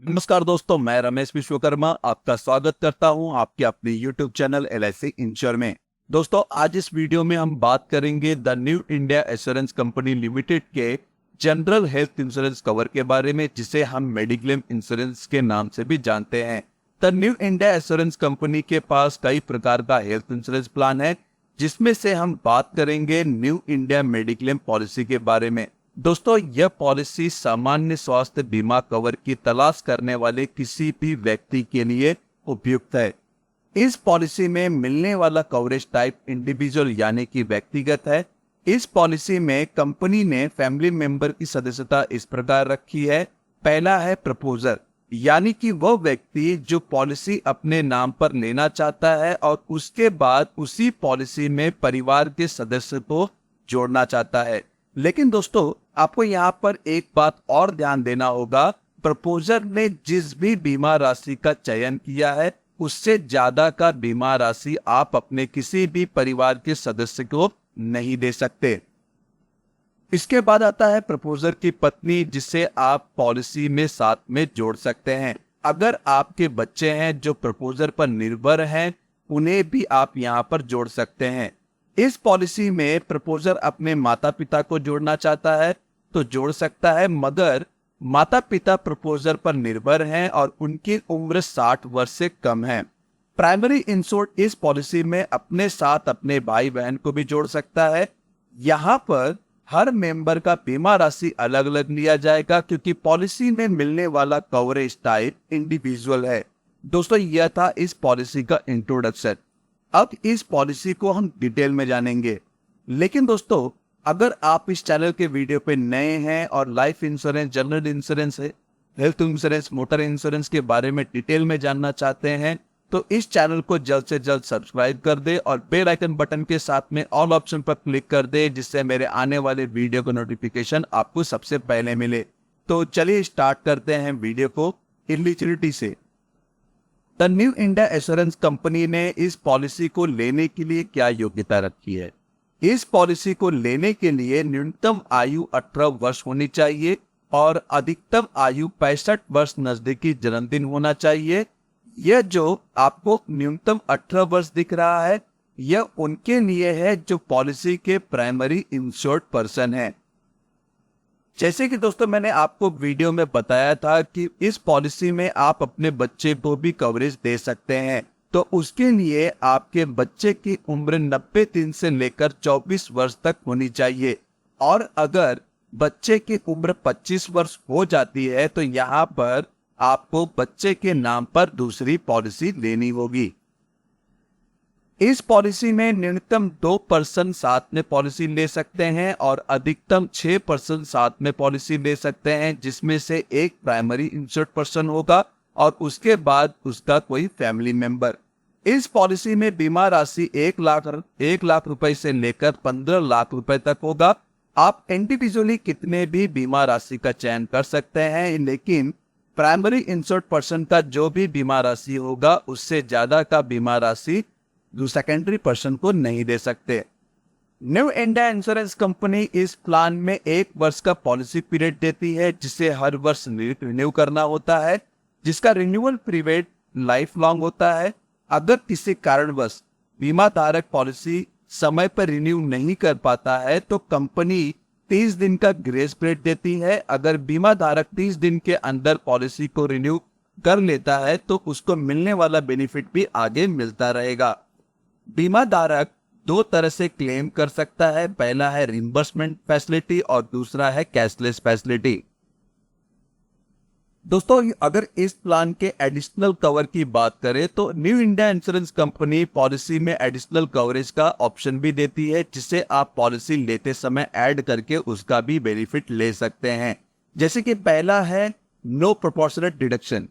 नमस्कार दोस्तों, मैं रमेश विश्वकर्मा आपका स्वागत करता हूं आपके अपने YouTube चैनल LIC इंश्योर में। दोस्तों, आज इस वीडियो में हम बात करेंगे the New India assurance company limited के जनरल हेल्थ इंश्योरेंस कवर के बारे में, जिसे हम मेडिक्लेम इंश्योरेंस के नाम से भी जानते हैं। The New India assurance company के पास कई प्रकार का हेल्थ इंश्योरेंस प्लान है, जिसमें से हम बात करेंगे न्यू इंडिया मेडिक्लेम पॉलिसी के बारे में। दोस्तों, यह पॉलिसी सामान्य स्वास्थ्य बीमा कवर की तलाश करने वाले किसी भी व्यक्ति के लिए उपयुक्त है। इस पॉलिसी में मिलने वाला कवरेज टाइप इंडिविजुअल यानी कि व्यक्तिगत है। इस पॉलिसी में कंपनी ने फैमिली मेंबर की सदस्यता इस प्रकार रखी है। पहला है प्रपोजर, यानी कि वह व्यक्ति जो पॉलिसी अपने नाम पर लेना चाहता है और उसके बाद उसी पॉलिसी में परिवार के सदस्य को जोड़ना चाहता है। लेकिन दोस्तों, आपको यहाँ पर एक बात और ध्यान देना होगा। प्रपोजर ने जिस भी बीमा राशि का चयन किया है, उससे ज्यादा का बीमा राशि आप अपने किसी भी परिवार के सदस्य को नहीं दे सकते। इसके बाद आता है प्रपोजर की पत्नी, जिसे आप पॉलिसी में साथ में जोड़ सकते हैं। अगर आपके बच्चे हैं जो प्रपोजर पर निर्भर हैं, उन्हें भी आप यहाँ पर जोड़ सकते हैं। इस पॉलिसी में प्रपोजर अपने माता पिता को जोड़ना चाहता है तो जोड़ सकता है, मगर माता पिता प्रपोजर पर निर्भर हैं और उनकी उम्र 60 वर्ष से कम है। प्राइमरी इंश्योर्ड इस पॉलिसी में अपने साथ अपने भाई बहन को भी जोड़ सकता है। यहाँ पर हर मेंबर का बीमा राशि अलग अलग लिया जाएगा, क्योंकि पॉलिसी में मिलने वाला कवरेज टाइप इंडिविजुअल है। दोस्तों, यह था इस पॉलिसी का इंट्रोडक्शन। अब इस पॉलिसी को हम डिटेल में जानेंगे। लेकिन दोस्तों, अगर आप इस चैनल के वीडियो पे नए हैं और life insurance, general insurance, health insurance, motor insurance के बारे में डिटेल में जानना चाहते हैं, तो इस चैनल को जल्द से जल्द सब्सक्राइब कर दे और बेल आइकन बटन के साथ में ऑल ऑप्शन पर क्लिक कर दे, जिससे मेरे आने वाले वीडियो का नोटिफिकेशन आपको सबसे पहले मिले। तो चलिए स्टार्ट करते हैं वीडियो को एलिजिबिलिटी से। The New India assurance company ने इस पॉलिसी को लेने के लिए क्या योग्यता रखी है? इस पॉलिसी को लेने के लिए न्यूनतम आयु 18 वर्ष होनी चाहिए और अधिकतम आयु 65 वर्ष नजदीकी जन्मदिन होना चाहिए। यह जो आपको न्यूनतम 18 वर्ष दिख रहा है, यह उनके लिए है जो पॉलिसी के प्राइमरी इंश्योर्ड पर्सन है। जैसे कि दोस्तों, मैंने आपको वीडियो में बताया था कि इस पॉलिसी में आप अपने बच्चे को भी कवरेज दे सकते हैं, तो उसके लिए आपके बच्चे की उम्र 90 दिन से लेकर 24 वर्ष तक होनी चाहिए। और अगर बच्चे की उम्र 25 वर्ष हो जाती है, तो यहाँ पर आपको बच्चे के नाम पर दूसरी पॉलिसी लेनी होगी। इस पॉलिसी में न्यूनतम 2 पर्सन साथ में पॉलिसी ले सकते हैं और अधिकतम 6 पर्सन साथ में पॉलिसी ले सकते हैं, जिसमें से एक प्राइमरी इंश्योर्ड पर्सन होगा और उसके बाद उसका कोई फैमिली मेंबर। इस पॉलिसी में बीमा राशि 1 लाख रुपए से लेकर 15 लाख रुपए तक होगा। आप इंडिविजुअली कितने भी बीमा राशि का चयन कर सकते हैं, लेकिन प्राइमरी इंश्योर्ड पर्सन का जो भी बीमा राशि होगा, उससे ज्यादा का बीमा राशि सेकेंडरी पर्सन को नहीं दे सकते। न्यू इंडिया इंश्योरेंस कंपनी इस प्लान में 1 वर्ष का पॉलिसी पीरियड देती है, जिसे हर वर्ष रिन्यू करना होता है, जिसका रिन्यूअल पीरियड लाइफ लॉन्ग होता है। अगर किसी कारणवश बीमा धारक पॉलिसी समय पर रिन्यू नहीं कर पाता है, तो कंपनी 30 दिन का ग्रेस पीरियड देती है। अगर बीमा धारक 30 दिन के अंदर पॉलिसी को रिन्यू कर लेता है, तो उसको मिलने वाला बेनिफिट भी आगे मिलता रहेगा। बीमा धारक 2 तरह से क्लेम कर सकता है। पहला है रिम्बर्समेंट फैसिलिटी और दूसरा है कैशलेस फैसिलिटी। दोस्तों, अगर इस प्लान के एडिशनल कवर की बात करें, तो new India Insurance company policy में एडिशनल कवरेज का ऑप्शन भी देती है, जिसे आप पॉलिसी लेते समय ऐड करके उसका भी बेनिफिट ले सकते हैं। जैसे कि पहला है नो प्रोपोर्शनेट डिडक्शन।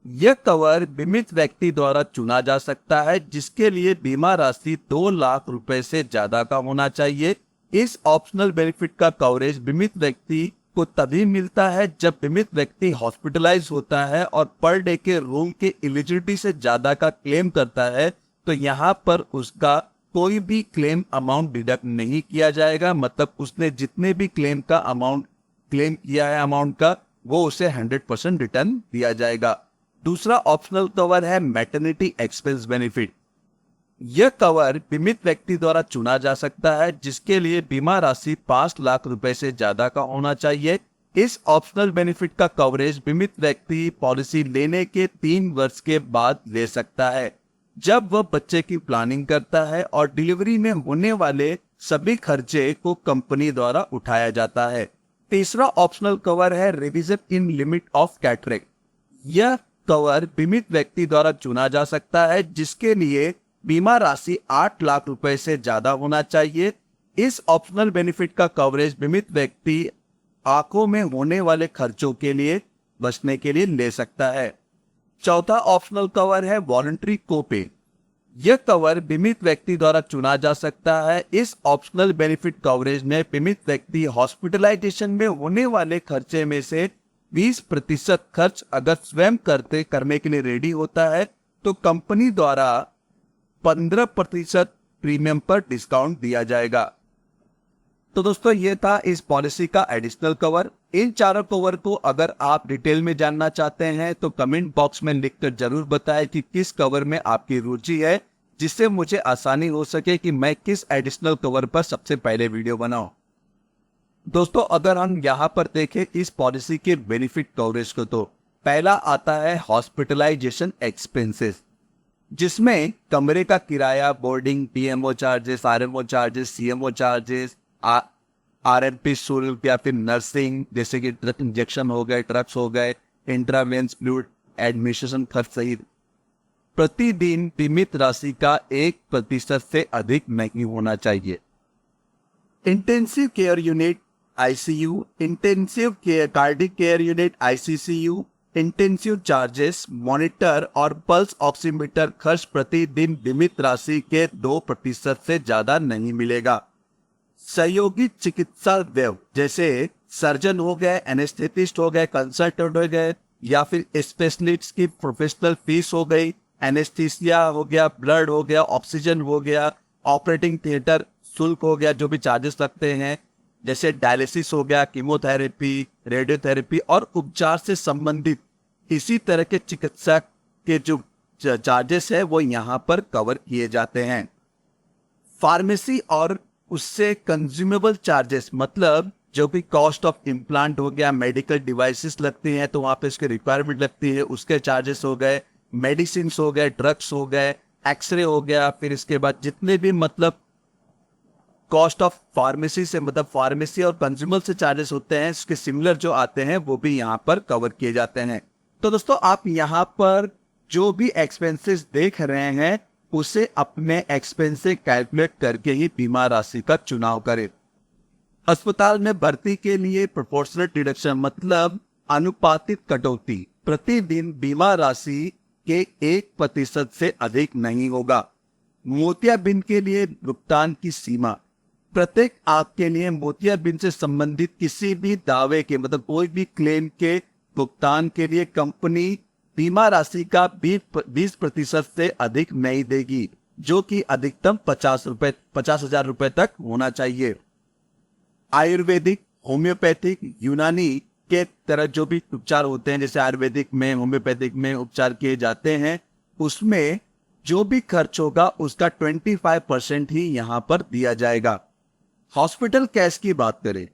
यह कवर बीमित व्यक्ति द्वारा चुना जा सकता है, जिसके लिए बीमा राशि 2 लाख रुपए से ज्यादा का होना चाहिए। इस ऑप्शनल बेनिफिट का कवरेज बीमित व्यक्ति को तभी मिलता है जब बीमित व्यक्ति हॉस्पिटलाइज होता है और पर डे के रूम के एलिजिबिलिटी से ज्यादा का क्लेम करता है, तो यहाँ पर उसका कोई भी क्लेम अमाउंट डिडक्ट नहीं किया जाएगा। मतलब उसने जितने भी क्लेम का अमाउंट क्लेम किया है अमाउंट का, वो उसे 100% रिटर्न दिया जाएगा। दूसरा ऑप्शनल कवर है मैटरनिटी एक्सपेंस बेनिफिट। यह कवर बीमित व्यक्ति द्वारा चुना जा सकता है जिसके लिए बीमा राशि 5 लाख रुपए से ज्यादा का होना चाहिए। इस ऑप्शनल बेनिफिट का कवरेज बीमित व्यक्ति पॉलिसी लेने के 3 वर्ष के बाद ले सकता है, जब वह बच्चे की प्लानिंग करता है और डिलीवरी में होने वाले सभी खर्चे को कंपनी द्वारा उठाया जाता है। तीसरा ऑप्शनल कवर है revision in limit of cataract. यह कवर बीमित व्यक्ति द्वारा चुना जा सकता है जिसके लिए बीमा राशि 8 लाख रुपए से ज्यादा होना चाहिए। इस ऑप्शनल बेनिफिट का कवरेज बीमित व्यक्ति आंखों में होने वाले खर्चों के लिए बचने के लिए ले सकता है। चौथा ऑप्शनल कवर है वॉलंटरी कोपे। यह कवर बीमित व्यक्ति द्वारा चुना जा सकता है। इस ऑप्शनल बेनिफिट कवरेज में बीमित व्यक्ति हॉस्पिटलाइजेशन में होने वाले खर्चे में से 20% खर्च अगर स्वयं करने के लिए रेडी होता है तो कंपनी द्वारा 15% प्रीमियम पर डिस्काउंट दिया जाएगा। तो दोस्तों ये था इस पॉलिसी का एडिशनल कवर। इन चारों कवर को अगर आप डिटेल में जानना चाहते हैं तो कमेंट बॉक्स में लिखकर जरूर बताएं कि किस कवर में आपकी रुचि है, जिससे मुझे आसानी हो सके कि मैं किस एडिशनल कवर पर सबसे पहले वीडियो बनाऊं। दोस्तों अगर हम यहाँ पर देखें इस पॉलिसी के बेनिफिट कवरेज को, तो पहला आता है हॉस्पिटलाइजेशन एक्सपेंसेस, जिसमें कमरे का किराया, boarding, PMO charges, RMO charges, CMO charges, RMP शुल्क या फिर नर्सिंग जैसे कि ड्रग इंजेक्शन हो गए, ड्रग्स हो गए, इंट्रावेन्स फ्लूइड, एडमिशन खर्च सहित प्रतिदिन बीमित राशि का 1% से अधिक नहीं होना चाहिए। Intensive care unit ICU, intensive care cardiac care unit ICCU, intensive charges, monitor और पल्स ऑक्सीमीटर खर्च प्रतिदिन बीमित राशि के 2% से ज्यादा नहीं मिलेगा। सहयोगी चिकित्सा व्यय जैसे सर्जन हो गए, एनेस्थेटिस्ट हो गए, कंसल्टेंट हो गए या फिर स्पेशलिस्ट की प्रोफेशनल फीस हो गई, एनेस्थीसिया हो गया, ब्लड हो गया, ऑक्सीजन हो गया, ऑपरेटिंग थिएटर शुल्क हो गया, जो भी चार्जेस लगते हैं जैसे डायलिसिस हो गया, कीमोथेरेपी, रेडियोथेरेपी और उपचार से संबंधित इसी तरह के चिकित्सा के जो चार्जेस है वो यहाँ पर कवर किए जाते हैं। फार्मेसी और उससे कंज्यूमेबल चार्जेस मतलब जो भी कॉस्ट ऑफ इम्प्लांट हो गया, मेडिकल डिवाइसेस लगती हैं तो वहां पे इसके रिक्वायरमेंट लगती है, उसके चार्जेस हो गए, मेडिसिन हो गए, ड्रग्स हो गए, एक्सरे हो गया, फिर इसके बाद जितने भी मतलब कॉस्ट ऑफ फार्मेसी से मतलब फार्मेसी और कंज्यूमर से चार्जेस होते हैं इसके सिमिलर जो आते हैं वो भी यहाँ पर कवर किए जाते हैं। तो दोस्तों आप यहाँ पर जो भी एक्सपेंसेस देख रहे हैं उसे अपने एक्सपेंस से कैलकुलेट करके ही बीमा राशि का चुनाव करें। अस्पताल में भर्ती के लिए प्रोपोर्शनल डिडक्शन मतलब अनुपातित कटौती प्रतिदिन बीमा राशि के 1% से अधिक नहीं होगा। मोतियाबिंद के लिए भुगतान की सीमा, प्रत्येक आंख के लिए मोतियाबिंद से संबंधित किसी भी दावे के मतलब कोई भी क्लेम के भुगतान के लिए कंपनी बीमा राशि का 20% से अधिक नहीं देगी, जो कि अधिकतम 50,000 रुपए तक होना चाहिए। आयुर्वेदिक, होम्योपैथिक, यूनानी के तरह जो भी उपचार होते हैं जैसे आयुर्वेदिक में, होम्योपैथिक में उपचार किए जाते हैं उसमें जो भी खर्च होगा उसका 25% ही यहाँ पर दिया जाएगा। हॉस्पिटल कैश की बात करें,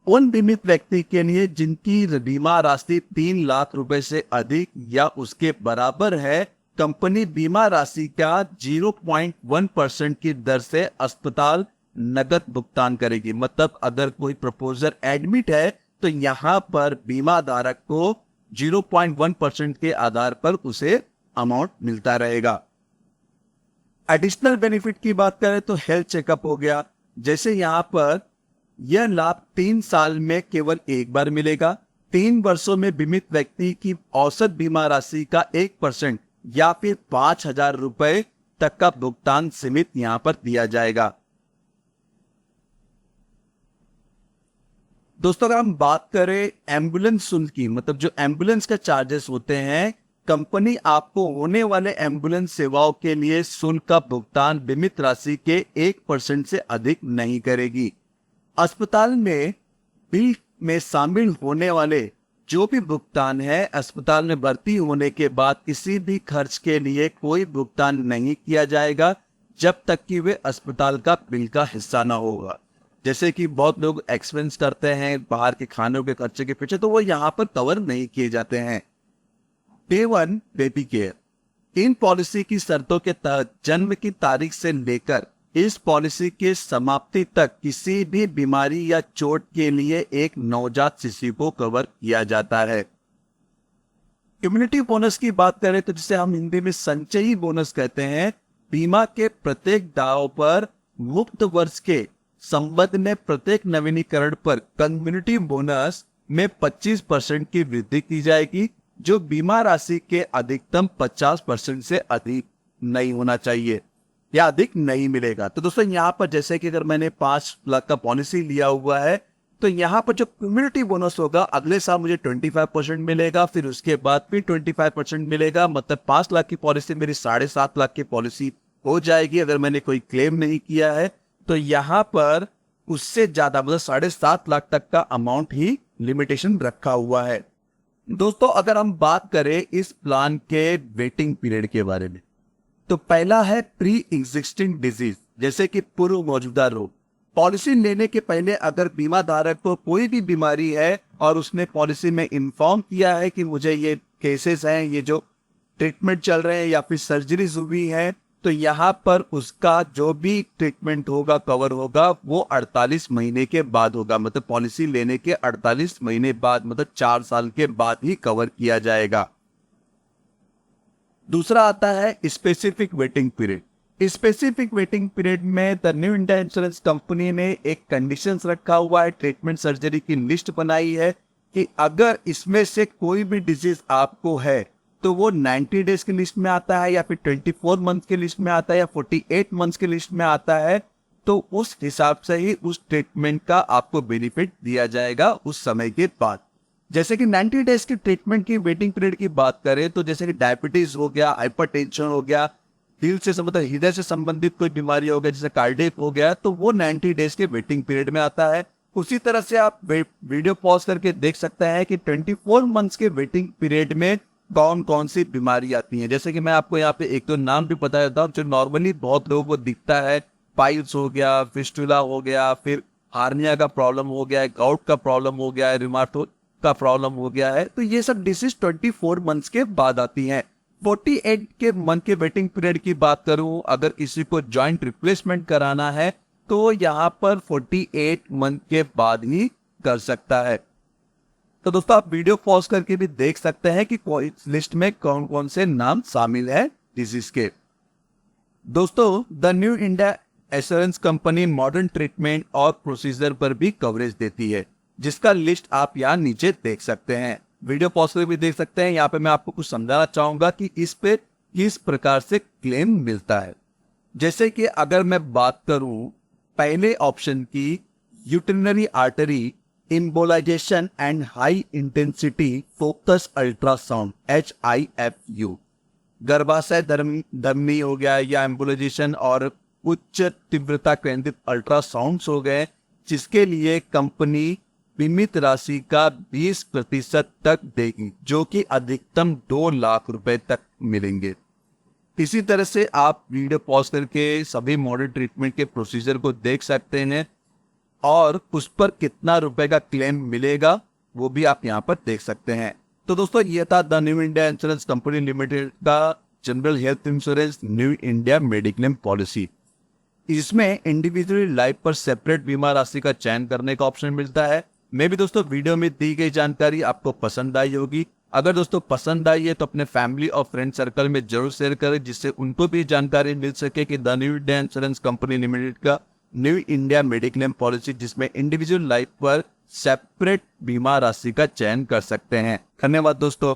उन बीमित व्यक्ति के लिए जिनकी बीमा राशि 3 लाख रुपए से अधिक या उसके बराबर है, कंपनी बीमा राशि का 0.1% की दर से अस्पताल नगद भुगतान करेगी। मतलब अगर कोई प्रपोजर एडमिट है तो यहाँ पर बीमा धारक को 0.1% के आधार पर उसे अमाउंट मिलता रहेगा। एडिशनल बेनिफिट की बात करें तो हेल्थ चेकअप हो गया, जैसे यहाँ पर यह लाभ 3 साल में केवल एक बार मिलेगा। 3 वर्षों में बीमित व्यक्ति की औसत बीमा राशि का 1% या फिर 5,000 रुपए तक का भुगतान सीमित यहाँ पर दिया जाएगा। दोस्तों अगर हम बात करें एम्बुलेंस शुल्क की, मतलब जो एम्बुलेंस के चार्जेस होते हैं, कंपनी आपको होने वाले एम्बुलेंस सेवाओं के लिए शुल्क का भुगतान बीमित राशि के 1% से अधिक नहीं करेगी। अस्पताल में बिल में शामिल होने वाले जो भी भुगतान है अस्पताल में भर्ती होने के बाद किसी भी खर्च के लिए कोई भुगतान नहीं किया जाएगा जब तक कि वे अस्पताल का बिल का हिस्सा ना होगा। जैसे कि बहुत लोग एक्सपेंस करते हैं बाहर के खानों के खर्चे के पीछे, तो वो यहाँ पर कवर नहीं किए जाते हैं। Day 1 baby care. In policy की शर्तों के तहत जन्म की तारीख से लेकर इस पॉलिसी के समाप्ति तक किसी भी बीमारी या चोट के लिए एक नवजात शिशु को कवर किया जाता है। इम्यूनिटी बोनस की बात करें तो जिसे हम हिंदी में संचयी बोनस कहते हैं, बीमा के प्रत्येक दाव पर मुक्त वर्ष के संबंध में प्रत्येक नवीनीकरण पर कम्युनिटी बोनस में 25% की वृद्धि की जाएगी, जो बीमा राशि के अधिकतम 50% से अधिक नहीं होना चाहिए या अधिक नहीं मिलेगा। तो दोस्तों यहाँ पर जैसे कि अगर मैंने 5 लाख का पॉलिसी लिया हुआ है तो यहाँ पर जो कम्युनिटी बोनस होगा अगले साल मुझे 25% मिलेगा, फिर उसके बाद फिर 25% मिलेगा। मतलब 5 लाख की पॉलिसी मेरी 7.5 लाख की पॉलिसी हो जाएगी अगर मैंने कोई क्लेम नहीं किया है। तो यहाँ पर उससे ज्यादा मतलब 7.5 लाख तक का अमाउंट ही लिमिटेशन रखा हुआ है। दोस्तों अगर हम बात करें इस प्लान के वेटिंग पीरियड के बारे में, तो पहला है प्री एग्जिस्टिंग डिजीज, जैसे कि पूर्व मौजूदा रोग। पॉलिसी लेने के पहले अगर बीमा धारक को कोई भी बीमारी है और उसने पॉलिसी में इन्फॉर्म किया है कि मुझे ये केसेस हैं, ये जो ट्रीटमेंट चल रहे हैं या फिर सर्जरीज हुई है, तो यहाँ पर उसका जो भी ट्रीटमेंट होगा कवर होगा वो 48 महीने के बाद होगा। मतलब पॉलिसी लेने के 48 महीने बाद, मतलब 4 साल के बाद ही कवर किया जाएगा। दूसरा आता है specific waiting period. Specific waiting period में the New India Insurance Company ने एक कंडीशंस रखा हुआ है, ट्रीटमेंट सर्जरी की लिस्ट बनाई है कि अगर इसमें से कोई भी डिजीज आपको है तो वो 90 डेज की लिस्ट में आता है या फिर 24 मंथ की लिस्ट में आता है या 48 मंथ्स की लिस्ट में आता है, तो उस हिसाब से ही उस ट्रीटमेंट का आपको बेनिफिट दिया जाएगा उस समय के बाद। जैसे कि 90 डेज की ट्रीटमेंट की वेटिंग पीरियड की बात करें तो जैसे कि डायबिटीज हो गया, हाइपरटेंशन हो गया, दिल से संबंधित हृदय से संबंधित कोई बीमारी हो गया जैसे कार्डियक हो गया, तो वो 90 डेज के वेटिंग पीरियड में आता है। उसी तरह से आप वीडियो पॉज करके देख सकते हैं कि 24 मंथ्स के वेटिंग पीरियड में कौन कौन सी बीमारी आती है। जैसे कि मैं आपको यहाँ पे एक दो नाम भी बता देता हूँ जो नॉर्मली बहुत लोगों को दिखता है। पाइल्स हो गया, फिस्टुला हो गया, फिर हार्निया का प्रॉब्लम हो गया है, गाउट का प्रॉब्लम हो गया है, रिमाटोइड का प्रॉब्लम हो गया है। तो ये सब डिसीज 24 मंथ्स के बाद आती हैं। 48 के मंथ के वेटिंग पीरियड की बात करूं, अगर किसी को जॉइंट रिप्लेसमेंट कराना है तो यहाँ पर 48 मंथ के बाद ही कर सकता है। तो दोस्तों आप वीडियो पॉज करके भी देख सकते हैं कि इस लिस्ट में कौन कौन से नाम शामिल है डिजीज के। दोस्तों the New India assurance company modern treatment और प्रोसीजर पर भी कवरेज देती है, जिसका लिस्ट आप यहाँ नीचे देख सकते हैं। वीडियो पॉज करके भी देख सकते हैं। यहाँ पे मैं आपको कुछ समझाना चाहूंगा कि इस पे किस प्रकार से क्लेम मिलता है। जैसे कि अगर मैं बात करूं पहले ऑप्शन की, यूटिनरी artery embolization and high intensity focus ultrasound HIFU, गर्भाशय धमनी हो गया या एम्बोलाइजेशन और उच्च तीव्रता केंद्रित अल्ट्रासाउंड हो गए, जिसके लिए कंपनी बीमित राशि का 20% तक देगी, जो कि अधिकतम 2 लाख रुपए तक मिलेंगे। इसी तरह से आप वीडियो पॉज करके सभी मॉडर्न ट्रीटमेंट के प्रोसीजर को देख सकते हैं और उस पर कितना रुपए का क्लेम मिलेगा वो भी आप यहाँ पर देख सकते हैं। तो दोस्तों ये था the New India Insurance Company Limited का general health insurance New India mediclaim policy. इसमें इंडिविजुअल लाइफ पर सेपरेट बीमा राशि का चयन करने का ऑप्शन मिलता है। मैं भी दोस्तों वीडियो में दी गई जानकारी आपको पसंद आई होगी। अगर दोस्तों पसंद आई है तो अपने फैमिली और फ्रेंड सर्कल में जरूर शेयर करें, जिससे उनको भी जानकारी मिल सके कि the New India Insurance Company Limited का न्यू इंडिया मेडिक्लेम पॉलिसी, जिसमें इंडिविजुअल लाइफ पर सेपरेट बीमा राशि का चयन कर सकते हैं। धन्यवाद दोस्तों।